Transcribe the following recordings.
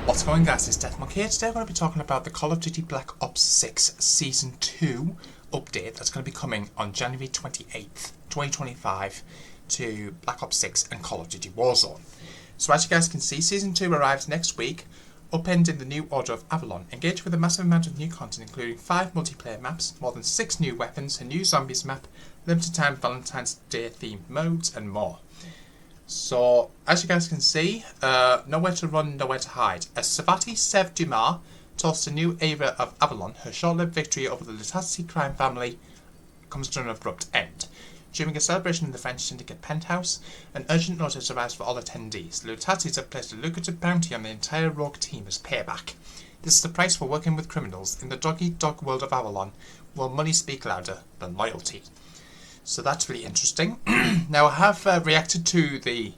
What's going on, guys? It's Deathmark here. Today we're going to be talking about the Call of Duty Black Ops 6 Season 2 update that's going to be coming on January 28th, 2025 to Black Ops 6 and Call of Duty Warzone. So as you guys can see, Season 2 arrives next week, upending the new Order of Avalon. Engage with a massive amount of new content, including 5 multiplayer maps, more than 6 new weapons, a new zombies map, limited time Valentine's Day themed modes, and more. So, as you guys can see, nowhere to run, nowhere to hide. As Savati Sev Dumas toasts a new era of Avalon, her short-lived victory over the Lutazzi crime family comes to an abrupt end. During a celebration in the French Syndicate penthouse, an urgent notice arrives for all attendees. The Lutazzis have placed a lucrative bounty on the entire rogue team as payback. This is the price for working with criminals in the dog-eat-dog world of Avalon, where money speak louder than loyalty. So that's really interesting. Now I have reacted to the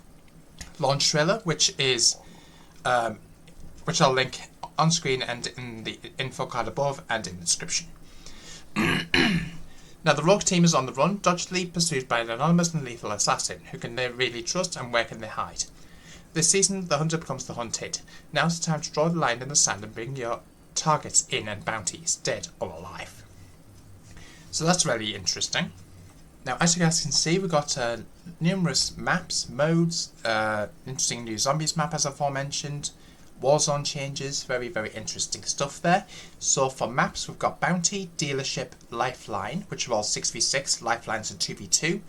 launch trailer, which I'll link on screen and in the info card above and in the description. Now the rogue team is on the run, dodgily pursued by an anonymous and lethal assassin. Who can they really trust and where can they hide? This season the hunter becomes the hunted. Now's the time to draw the line in the sand and bring your targets in and bounties, dead or alive. So that's really interesting. Now, as you guys can see, we've got numerous maps, modes, interesting new zombies map as aforementioned, Warzone changes, very, very interesting stuff there. So for maps, we've got Bounty, Dealership, Lifeline, which are all 6v6, Lifelines and 2v2.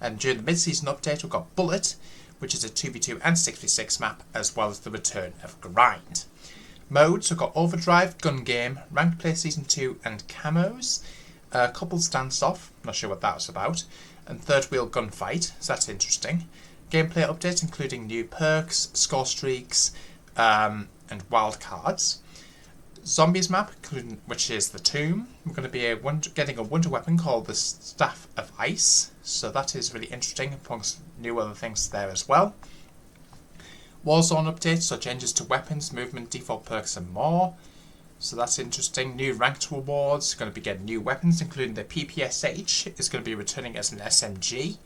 And during the mid-season update, we've got Bullet, which is a 2v2 and 6v6 map, as well as the return of Grind. Modes, we've got Overdrive, Gun Game, Ranked Play Season 2 and Camos. Couple Standoff, not sure what that was about, and Third Wheel Gunfight, so that's interesting. Gameplay updates including new perks, score streaks, and wildcards. Zombies map, which is the Tomb. We're going to be getting a wonder weapon called the Staff of Ice, so that is really interesting, amongst new other things there as well. Warzone updates, so changes to weapons, movement, default perks and more. So that's interesting. New ranked rewards, going to be getting new weapons, including the PPSH is going to be returning as an SMG.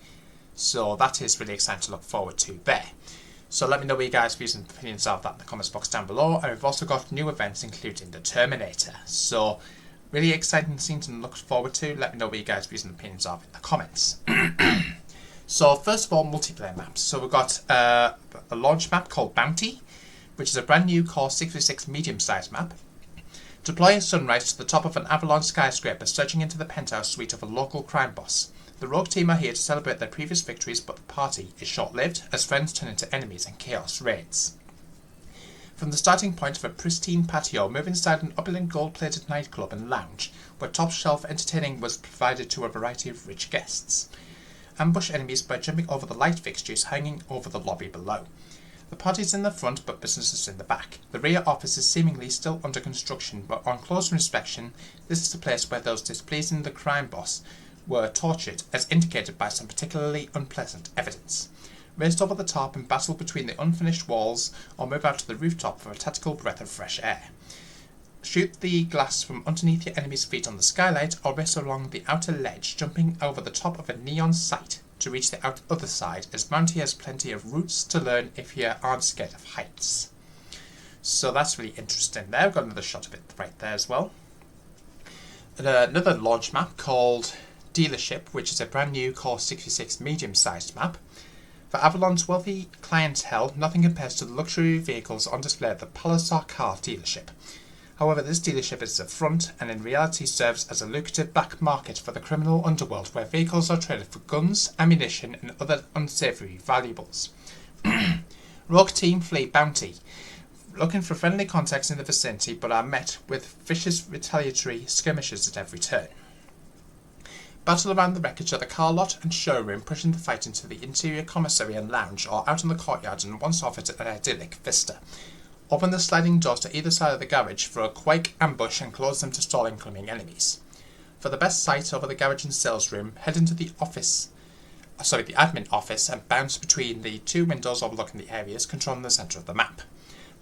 So that is really exciting to look forward to there. So let me know what you guys' views and opinions are of that in the comments box down below. And we've also got new events, including the Terminator. So really exciting scenes to look forward to. Let me know what you guys' views and opinions are in the comments. So first of all, multiplayer maps. So we've got a launch map called Bounty, which is a brand new core 6v6 medium-sized map. Deploy a sunrise to the top of an Avalon skyscraper, surging into the penthouse suite of a local crime boss. The rogue team are here to celebrate their previous victories, but the party is short-lived as friends turn into enemies and chaos reigns. From the starting point of a pristine patio, move inside an opulent gold-plated nightclub and lounge, where top-shelf entertaining was provided to a variety of rich guests. Ambush enemies by jumping over the light fixtures hanging over the lobby below. The party's in the front, but business is in the back. The rear office is seemingly still under construction, but on closer inspection, this is the place where those displeasing the crime boss were tortured, as indicated by some particularly unpleasant evidence. Raised over the top and battle between the unfinished walls, or move out to the rooftop for a tactical breath of fresh air. Shoot the glass from underneath your enemy's feet on the skylight, or race along the outer ledge, jumping over the top of a neon sight to reach the other side, as Bounty has plenty of routes to learn if you aren't scared of heights. So that's really interesting there. I've got another shot of it right there as well. And another launch map called Dealership, which is a brand new core 6v6 medium-sized map. For Avalon's wealthy clientele, nothing compares to the luxury vehicles on display at the Palisar car dealership. However, this dealership is a front and in reality serves as a lucrative back market for the criminal underworld, where vehicles are traded for guns, ammunition and other unsavory valuables. Rogue team flee Bounty, looking for friendly contacts in the vicinity, but are met with vicious retaliatory skirmishes at every turn. Battle around the wreckage at the car lot and showroom, pushing the fight into the interior commissary and lounge, or out in the courtyard and once off at an idyllic vista. Open the sliding doors to either side of the garage for a quick ambush and close them to stall incoming enemies. For the best sight over the garage and sales room, head into the admin office and bounce between the two windows overlooking the areas controlling the centre of the map.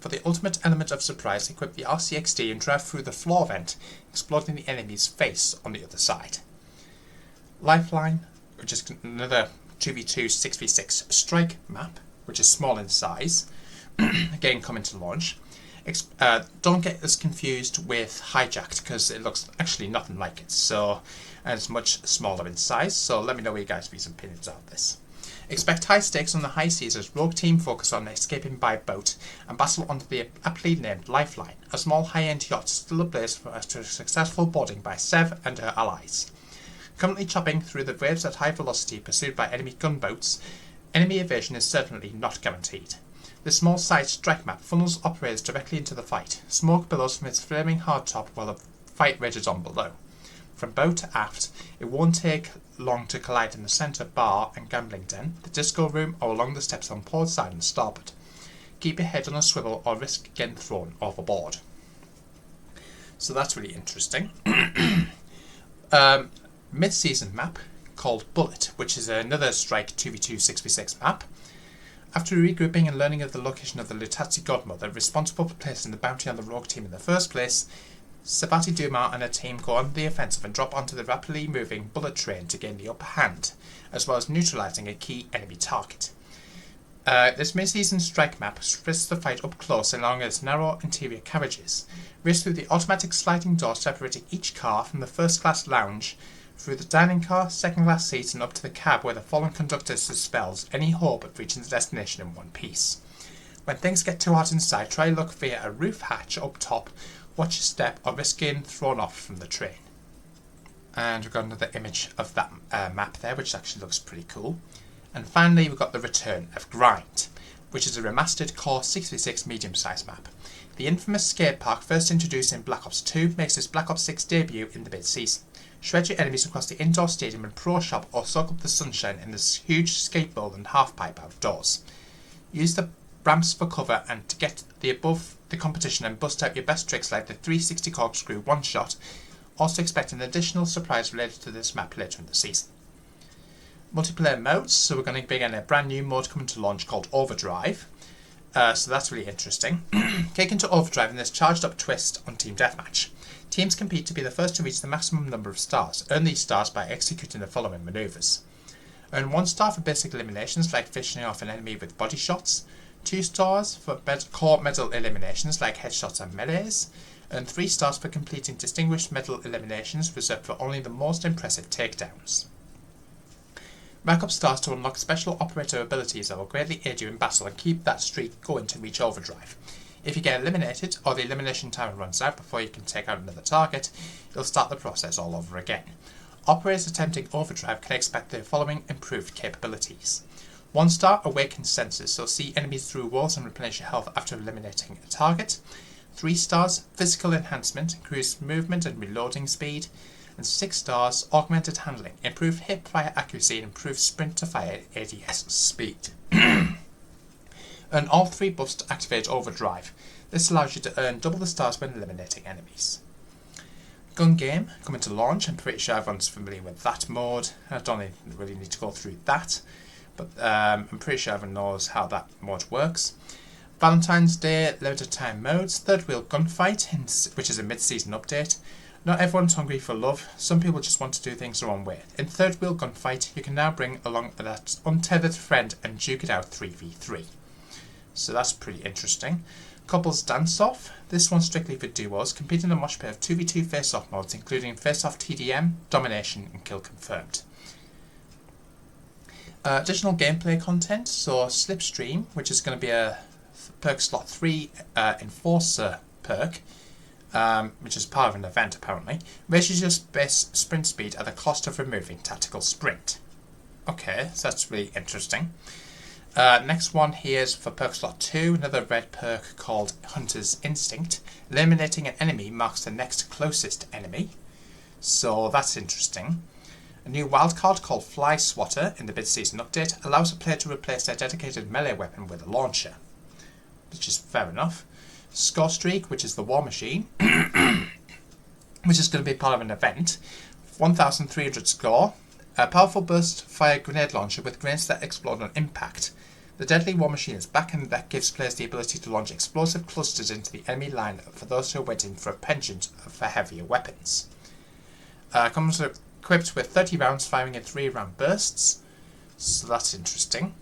For the ultimate element of surprise, equip the RCXD and drive through the floor vent, exploding the enemy's face on the other side. Lifeline, which is another 2v2 6v6 strike map, which is small in size, again coming to launch. Don't get this confused with Hijacked, because it looks actually nothing like it. So, and it's much smaller in size. So let me know what you guys' views and opinions of this. Expect high stakes on the high seas as Rogue Team focus on escaping by boat and battle onto the aptly named Lifeline, a small high-end yacht still ablaze for a successful boarding by Sev and her allies. Currently chopping through the waves at high velocity pursued by enemy gunboats, enemy evasion is certainly not guaranteed. The small side strike map funnels operators directly into the fight. Smoke billows from its flaming hardtop while the fight rages on below. From bow to aft, it won't take long to collide in the centre bar and gambling den, the disco room, or along the steps on port side and starboard. Keep your head on a swivel or risk getting thrown overboard. So that's really interesting. Mid-season map called Bullet, which is another Strike 2v2 6v6 map. After regrouping and learning of the location of the Lutazzi godmother responsible for placing the bounty on the Rogue Team in the first place, Sabati Dumar and her team go on the offensive and drop onto the rapidly moving bullet train to gain the upper hand, as well as neutralising a key enemy target. This mid-season strike map splits the fight up close along its narrow interior carriages, race through the automatic sliding door separating each car from the first-class lounge, through the dining car, second-class seats and up to the cab where the fallen conductor dispels any hope of reaching the destination in one piece. When things get too hot inside, try look via a roof hatch up top, watch your step or risk getting thrown off from the train. And we've got another image of that map there, which actually looks pretty cool. And finally we've got the return of Grind, which is a remastered core 6v6 medium-sized map. The infamous skate park, first introduced in Black Ops 2, makes its Black Ops 6 debut in the mid-season. Shred your enemies across the indoor stadium and pro shop or soak up the sunshine in this huge skateboard and half-pipe outdoors. Use the ramps for cover and to get above the competition and bust out your best tricks like the 360 corkscrew one-shot. Also expect an additional surprise related to this map later in the season. Multiplayer modes, so we're going to begin a brand new mode coming to launch called Overdrive. So that's really interesting. Kick into Overdrive in this charged up twist on Team Deathmatch. Teams compete to be the first to reach the maximum number of stars. Earn these stars by executing the following manoeuvres. Earn 1 star for basic eliminations like finishing off an enemy with body shots, 2 stars for core medal eliminations like headshots and melees, and 3 stars for completing distinguished medal eliminations reserved for only the most impressive takedowns. Rack up stars to unlock special operator abilities that will greatly aid you in battle and keep that streak going to reach Overdrive. If you get eliminated or the elimination timer runs out before you can take out another target, you'll start the process all over again. Operators attempting Overdrive can expect the following improved capabilities. 1 star awakened senses, so see enemies through walls and replenish your health after eliminating a target. 3 stars physical enhancement, increased movement and reloading speed. And 6 stars augmented handling, improved hip fire accuracy and improved sprint to fire ADS speed. Earn all 3 buffs to activate Overdrive. This allows you to earn double the stars when eliminating enemies. Gun game coming to launch. I'm pretty sure everyone's familiar with that mode. I don't really need to go through that, but I'm pretty sure everyone knows how that mode works. Valentine's Day limited time modes. Third wheel gunfight, which is a mid-season update. Not everyone's hungry for love. Some people just want to do things their own way. In third wheel gunfight, you can now bring along that untethered friend and duke it out 3v3. So that's pretty interesting. Couples Dance Off. This one's strictly for duos, competing in a mosh pit of 2v2 face-off modes, including face-off TDM, domination, and kill confirmed. Additional gameplay content, so Slipstream, which is going to be a perk slot 3 Enforcer perk, which is part of an event apparently, raises your base sprint speed at the cost of removing tactical sprint. Okay, so that's really interesting. Next one here is for perk slot 2, another red perk called Hunter's Instinct. Eliminating an enemy marks the next closest enemy, so that's interesting. A new wildcard called Fly Swatter in the mid-season update allows a player to replace their dedicated melee weapon with a launcher, which is fair enough. Score Streak, which is the War Machine, which is going to be part of an event. 1,300 score. A powerful burst fire grenade launcher with grenades that explode on impact. The deadly War Machine is back and that gives players the ability to launch explosive clusters into the enemy line for those who are waiting for a penchant for heavier weapons. Comes equipped with 30 rounds firing in 3-round bursts, so that's interesting.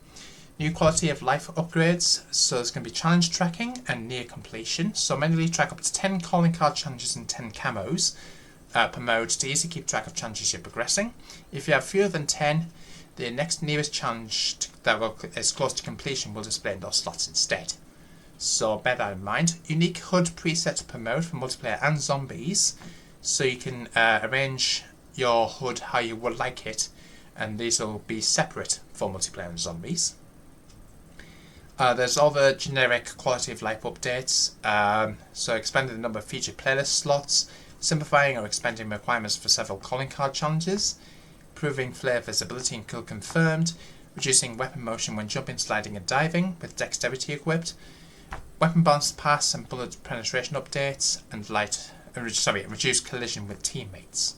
New quality of life upgrades, so there's going to be challenge tracking and near completion. So manually track up to 10 calling card challenges and 10 camos per mode to easily keep track of challenges you're progressing. If you have fewer than 10, the next nearest challenge that is close to completion will display in those slots instead. So bear that in mind. Unique HUD presets per mode for multiplayer and zombies, so you can arrange your HUD how you would like it, and these will be separate for multiplayer and zombies. There's all the generic quality of life updates, so expanding the number of featured playlist slots, simplifying or expanding requirements for several calling card challenges, improving flare visibility and kill confirmed, reducing weapon motion when jumping, sliding and diving with dexterity equipped, weapon bounce pass and bullet penetration updates, and reduce collision with teammates.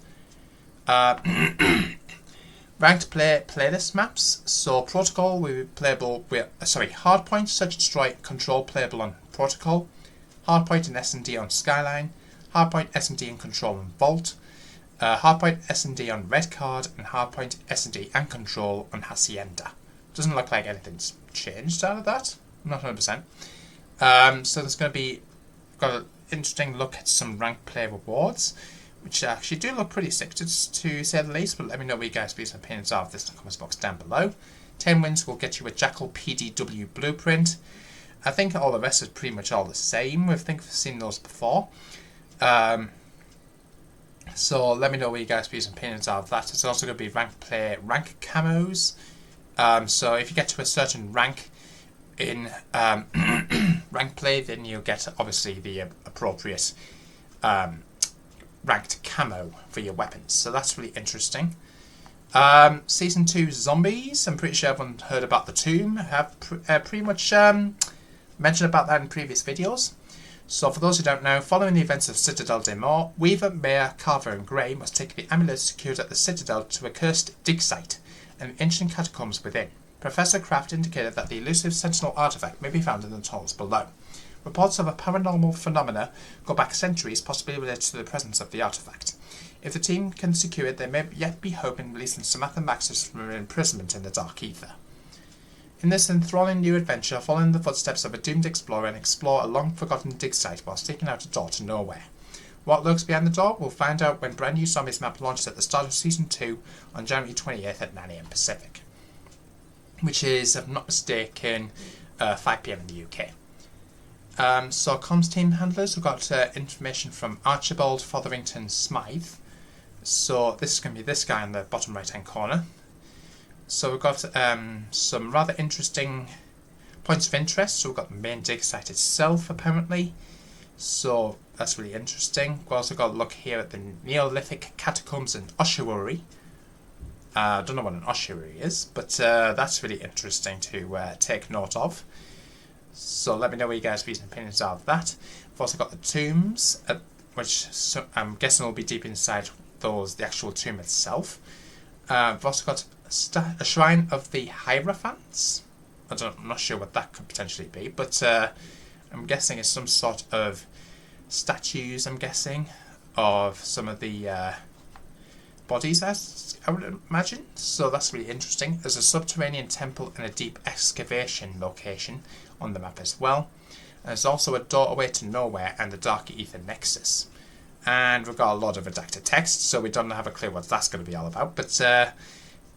Ranked playlist maps. So protocol will be playable with hardpoint, search and destroy control playable on protocol, hardpoint and S&D on skyline, hardpoint S&D and control on vault, hardpoint S&D on red card, and hardpoint S&D and control on hacienda. Doesn't look like anything's changed out of that. I'm not 100%. So there's going to be got an interesting look at some ranked play rewards, which actually do look pretty sick to say the least, but let me know what you guys' views and opinions are of this in the comments box down below. 10 wins will get you a Jackal PDW blueprint. I think all the rest is pretty much all the same. I think we've seen those before. So let me know what you guys' views and opinions are of that. It's also going to be rank camos. So if you get to a certain rank in rank play, then you'll get obviously the appropriate ranked camo for your weapons, so that's really interesting. Season 2 zombies, I'm pretty sure everyone heard about the tomb. I have pretty much mentioned about that in previous videos. So for those who don't know, following the events of Citadel des Morts, Weaver, Mayor, Carver and Grey must take the amulet secured at the Citadel to a cursed dig site and ancient catacombs within. Professor Kraft indicated that the elusive Sentinel artifact may be found in the tunnels below. Reports of a paranormal phenomena go back centuries, possibly related to the presence of the artifact. If the team can secure it, they may yet be hoping releasing Samantha Maxis from her imprisonment in the Dark Ether. In this enthralling new adventure, follow in the footsteps of a doomed explorer and explore a long-forgotten dig site while staking out a door to nowhere. What lurks behind the door, we'll find out when brand new Zombies map launches at the start of Season 2 on January 28th at 9 AM Pacific, which is, if I'm not mistaken, 5 PM in the UK. So comms team handlers, we've got information from Archibald Fotherington Smythe. So this is going to be this guy in the bottom right hand corner. So we've got some rather interesting points of interest. So we've got the main dig site itself apparently. So that's really interesting. We've also got a look here at the Neolithic catacombs and ossuary. I don't know what an ossuary is, but that's really interesting to take note of. So let me know what you guys' views and opinions are of that. We've also got the tombs, which I'm guessing will be deep inside the actual tomb itself. We've also got a shrine of the Hierophants. I'm not sure what that could potentially be, but I'm guessing it's some sort of statues, I'm guessing, of some of the bodies, I would imagine. So that's really interesting. There's a subterranean temple and a deep excavation location on the map as well. And there's also a doorway to nowhere and the Dark Ether Nexus. And we've got a lot of redacted text, so we don't have a clue what that's going to be all about, but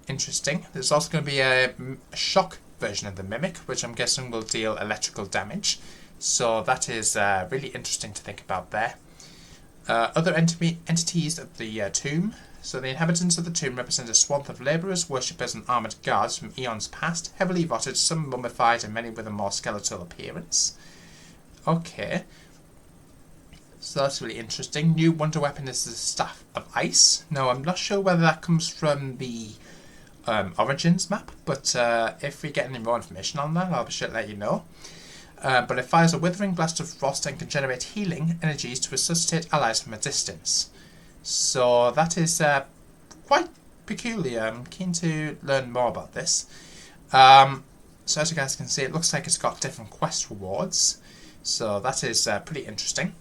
interesting. There's also going to be a shock version of the Mimic, which I'm guessing will deal electrical damage. So that is really interesting to think about there. Other entities of the tomb. So the inhabitants of the tomb represent a swath of labourers, worshippers and armoured guards from eons past, heavily rotted, some mummified and many with a more skeletal appearance. Okay. So that's really interesting. New wonder weapon is the Staff of Ice. Now I'm not sure whether that comes from the Origins map, but if we get any more information on that, I'll be sure to let you know. But it fires a withering blast of frost and can generate healing energies to resuscitate allies from a distance. So that is quite peculiar. I'm keen to learn more about this. So as you guys can see, it looks like it's got different quest rewards. So that is pretty interesting.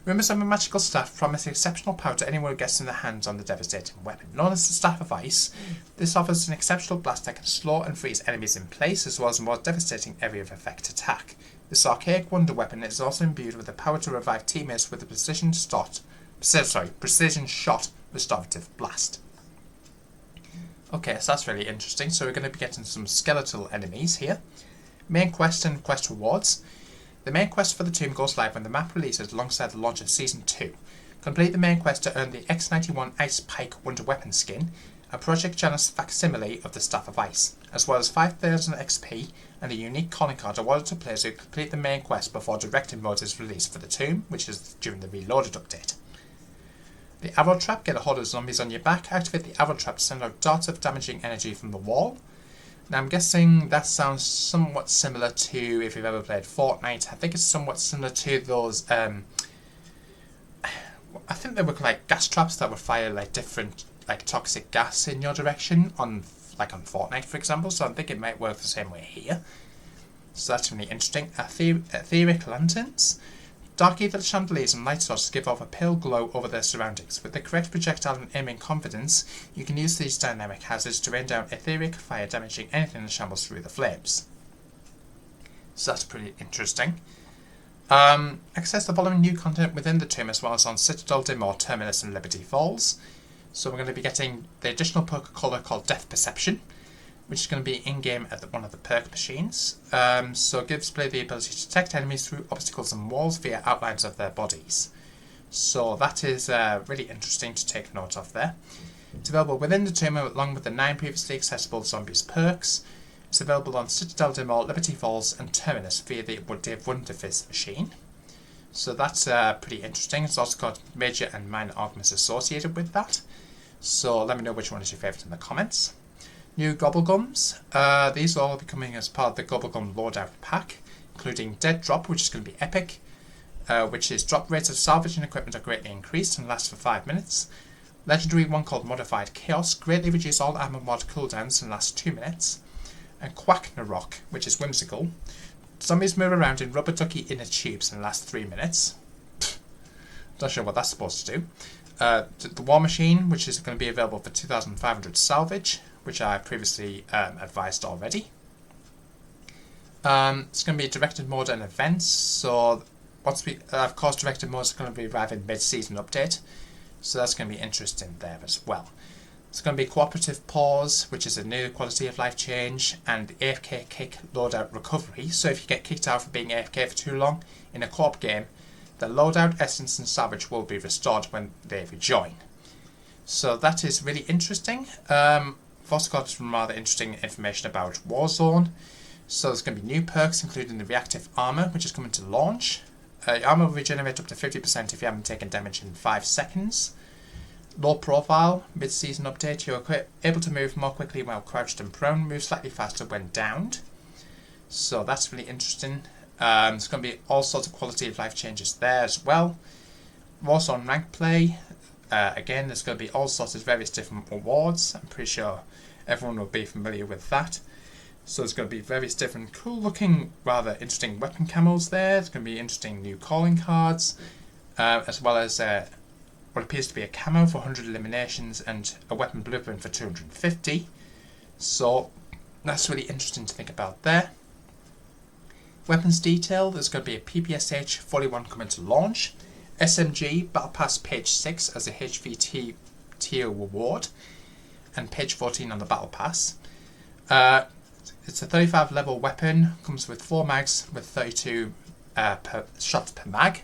Rumours of a magical staff promise exceptional power to anyone who gets in their hands on the devastating weapon. Known as the Staff of Ice, this offers an exceptional blast that can slow and freeze enemies in place, as well as a more devastating area of effect attack. This archaic wonder weapon is also imbued with the power to revive teammates with a precision shot restorative blast. Okay, so that's really interesting. So we're going to be getting some skeletal enemies here. Main quest and quest rewards. The main quest for the tomb goes live when the map releases alongside the launch of Season 2. Complete the main quest to earn the X91 Ice Pike Wonder Weapon skin, a Project Janus facsimile of the Staff of Ice, as well as 5,000 XP and a unique calling card awarded to players who complete the main quest before directing mode is released for the tomb, which is during the Reloaded update. The arrow trap, get a hold of zombies on your back, activate the arrow trap to send out darts of damaging energy from the wall. Now I'm guessing that sounds somewhat similar to, if you've ever played Fortnite, I think it's somewhat similar to those, I think they were like gas traps that would fire like different like toxic gas in your direction on Fortnite, for example, so I think it might work the same way here. So that's really interesting. Etheric lanterns. Dark ether chandeliers and light sources give off a pale glow over their surroundings. With the correct projectile and aiming confidence, you can use these dynamic hazards to rain down etheric fire, damaging anything that shambles through the flames. So that's pretty interesting. Access the following new content within the tomb, as well as on Citadel, Dimor, Terminus and Liberty Falls. So we're going to be getting the additional perk color called Death Perception, which is going to be in-game at one of the perk machines. So it gives player the ability to detect enemies through obstacles and walls via outlines of their bodies. So that is really interesting to take note of there. It's available within the tomb along with the 9 previously accessible Zombies perks. It's available on Citadel, Dimor, Liberty Falls and Terminus via the Wonderfizz machine. So that's pretty interesting. It's also got major and minor augments associated with that. So let me know which one is your favourite in the comments. New Gobblegums. These will all be coming as part of the Gobblegum Loadout Pack, including Dead Drop, which is going to be epic, which is drop rates of salvage and equipment are greatly increased and last for 5 minutes. Legendary one called Modified Chaos, greatly reduce all armor mod cooldowns and last 2 minutes. And Quacknarok, which is whimsical. Zombies move around in rubber ducky inner tubes and last 3 minutes. Not sure what that's supposed to do. The War Machine, which is going to be available for 2,500 salvage, which I previously advised already. It's going to be directed mode and events, so of course directed mode is going to be arriving mid-season update, so that's going to be interesting there as well. It's going to be cooperative pause, which is a new quality of life change, and AFK kick loadout recovery, so if you get kicked out for being AFK for too long in a co-op game, the loadout, essence and salvage will be restored when they rejoin. So that is really interesting. I've also got some rather interesting information about Warzone. So there's going to be new perks, including the reactive armor, which is coming to launch. Your armor will regenerate up to 50% if you haven't taken damage in 5 seconds. Low profile, mid-season update. You're able to move more quickly while crouched and prone, move slightly faster when downed. So that's really interesting. There's going to be all sorts of quality of life changes there as well. Warzone rank play. Again, there's going to be all sorts of various different awards. I'm pretty sure everyone will be familiar with that. So there's going to be various different cool looking, rather interesting weapon camos there. There's going to be interesting new calling cards, as well as what appears to be a camo for 100 eliminations and a weapon blueprint for 250. So that's really interesting to think about there. Weapons detail, there's going to be a PPSH 41 coming to launch. SMG Battle Pass page 6 as a HVT tier reward, and page 14 on the Battle Pass. It's a 35 level weapon, comes with 4 mags with 32 shots per mag.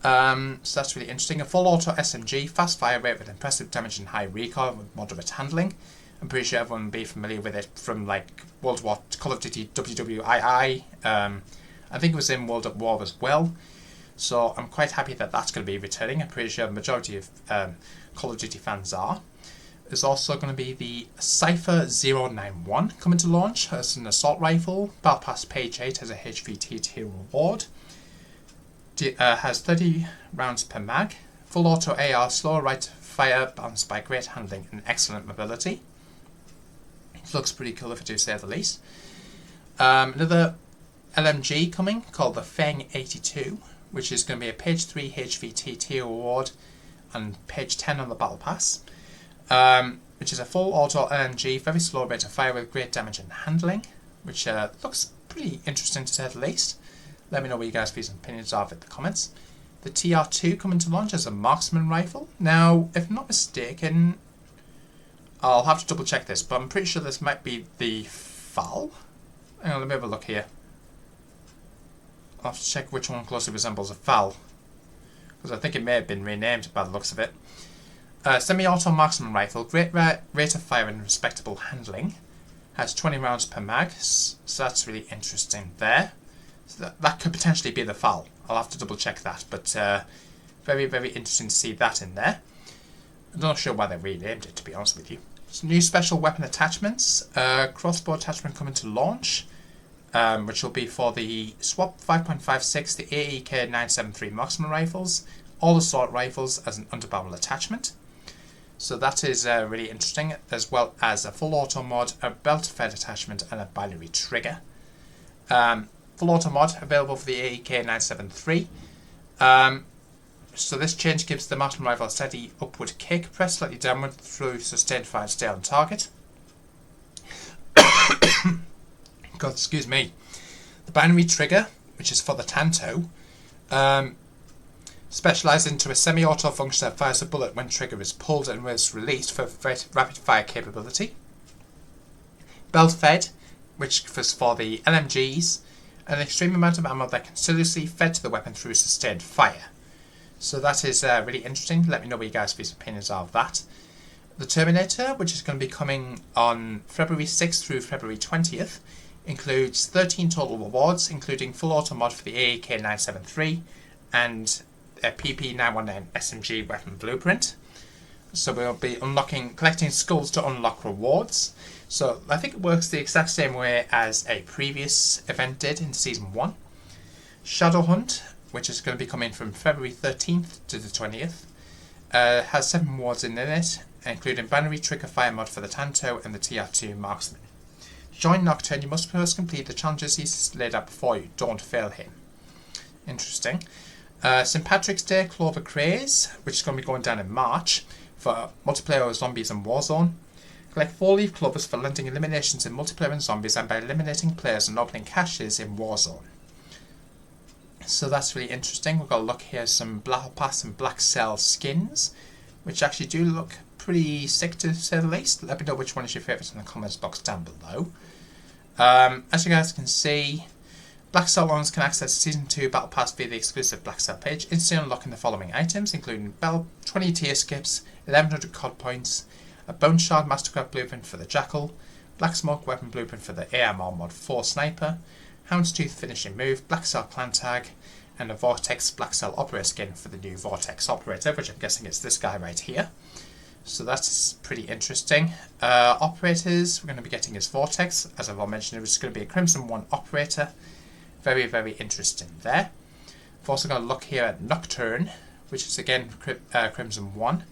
So that's really interesting. A full auto SMG, fast fire rate with impressive damage and high recoil with moderate handling. I'm pretty sure everyone will be familiar with it from like World War, Call of Duty WWII. I think it was in World at War as well. So I'm quite happy that that's going to be returning. I'm pretty sure the majority of Call of Duty fans are. There's also going to be the Cypher 091 coming to launch as an assault rifle. Battle Pass page 8 has a HVT tier reward. Has 30 rounds per mag. Full auto AR, slower right fire, balanced by great handling and excellent mobility. It looks pretty cool if I do say the least. Another LMG coming called the Feng 82, which is going to be a page 3 HVT tier award and page 10 on the battle pass, which is a full auto LMG, very slow rate of fire with great damage and handling, which looks pretty interesting to say the least. Let me know what you guys' views and opinions are in the comments. The TR2 coming to launch as a marksman rifle. Now, if I'm not mistaken, I'll have to double check this, but I'm pretty sure this might be the FAL. Hang on, let me have a look here. I'll have to check which one closely resembles a FAL, because I think it may have been renamed by the looks of it. Semi-auto marksman rifle, great rate of fire and respectable handling. Has 20 rounds per mag, so that's really interesting there. So that could potentially be the FAL. I'll have to double check that, but very, very interesting to see that in there. I'm not sure why they renamed it, to be honest with you. Some new special weapon attachments. Crossbow attachment coming to launch, which will be for the SWAP 5.56, the AEK 973 marksman rifles, all assault rifles as an underbarrel attachment. So that is really interesting, as well as a full auto mod, a belt-fed attachment, and a binary trigger. Full auto mod available for the AEK 973. So this change gives the marksman rifle a steady upward kick, press slightly downward through sustained fire to stay on target. God, excuse me. The binary trigger, which is for the Tanto, specialised into a semi-auto function that fires a bullet when trigger is pulled and is released for rapid fire capability. Belt fed, which was for the LMGs, an extreme amount of ammo that can continuously fed to the weapon through sustained fire. So that is really interesting. Let me know what you guys' opinions are of that. The Terminator, which is going to be coming on February 6th through February 20th, includes 13 total rewards, including full auto mod for the AEK 973 and a PP 919 SMG weapon blueprint. So we'll be collecting skulls to unlock rewards. So I think it works the exact same way as a previous event did in Season 1. Shadow Hunt, which is going to be coming from February 13th to the 20th, has 7 rewards in it, including binary trigger fire mod for the Tanto and the TR2 marksman. Join Nocturne, you must first complete the challenges he's laid out before you. Don't fail him. Interesting. St. Patrick's Day Clover Craze, which is going to be going down in March for multiplayer zombies and Warzone. Collect 4 leaf clovers for landing eliminations in multiplayer and zombies and by eliminating players and opening caches in Warzone. So that's really interesting. We've got a look here, some Black Pass and Black Cell skins, which actually do look pretty sick to say the least. Let me know which one is your favourite in the comments box down below. As you guys can see, Black Cell owners can access Season 2 Battle Pass via the exclusive Black Cell page, instantly unlocking the following items, including 20 tier skips, 1100 COD points, a Bone Shard Mastercraft blueprint for the Jackal, Black Smoke weapon blueprint for the AMR mod 4 Sniper, Houndstooth finishing move, Black Cell clan tag, and a Vortex Black Cell operator skin for the new Vortex operator, which I'm guessing is this guy right here. So that's pretty interesting. Operators, we're going to be getting his Vortex, as I've already mentioned, which is going to be a Crimson 1 operator. Very, very interesting there. We've also got a look here at Nocturne, which is again Crimson 1.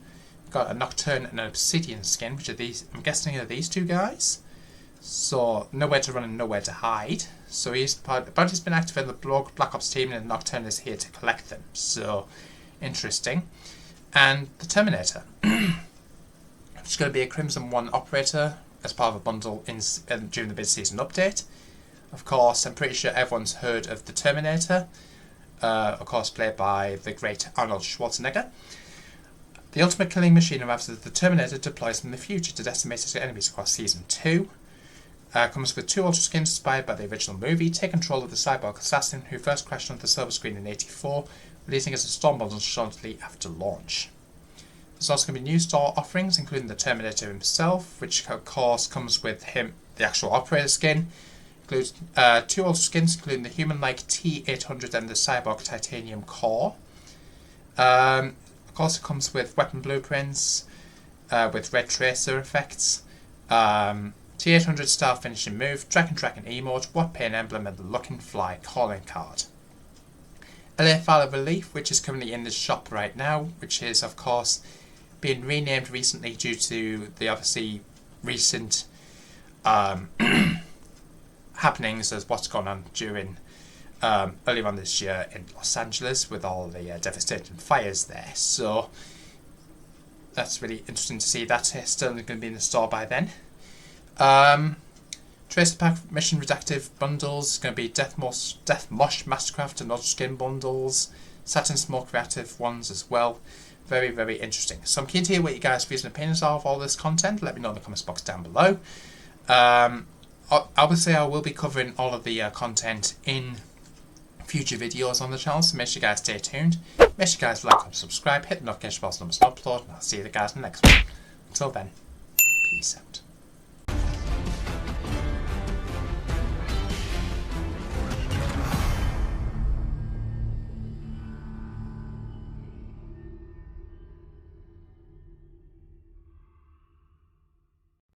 We've got a Nocturne and an Obsidian skin, which are these, I'm guessing are these two guys. So nowhere to run and nowhere to hide. So Bounty's been active in the Black Ops team and Nocturne is here to collect them. So interesting. And the Terminator, which is going to be a Crimson 1 operator as part of a bundle during the mid-season update. Of course, I'm pretty sure everyone's heard of the Terminator, of course played by the great Arnold Schwarzenegger. The ultimate killing machine arrives as the Terminator deploys in the future to decimate his enemies across Season 2. Comes with 2 ultra skins inspired by the original movie. Take control of the cyborg assassin who first crashed onto the silver screen in '84, releasing as a store model shortly after launch. There's also going to be new store offerings, including the Terminator himself, which of course comes with him, the actual operator skin. Includes 2 ultra skins, including the human-like T-800 and the cyborg titanium core. Of course, it comes with weapon blueprints, with red tracer effects. T-800 style finishing move, track and emote, what pain emblem, and the Look and Fly calling card. LA File of Relief, which is currently in the shop right now, which is of course being renamed recently due to the obviously recent happenings as what's gone on during earlier on this year in Los Angeles with all the devastating fires there. So that's really interesting to see. That's still going to be in the store by then. Tracer Pack Mission Redactive bundles, going to be Death Mosh Mastercraft and Nodge Skin bundles, Satin Smoke Creative ones as well. Very, very interesting. So I'm keen to hear what you guys' views and opinions are of all this content. Let me know in the comments box down below. Obviously, I will be covering all of the content in future videos on the channel, so make sure you guys stay tuned. Make sure you guys like and subscribe, hit the notification bell so you don't miss an upload, and I'll see you guys in the next one. Until then, peace out.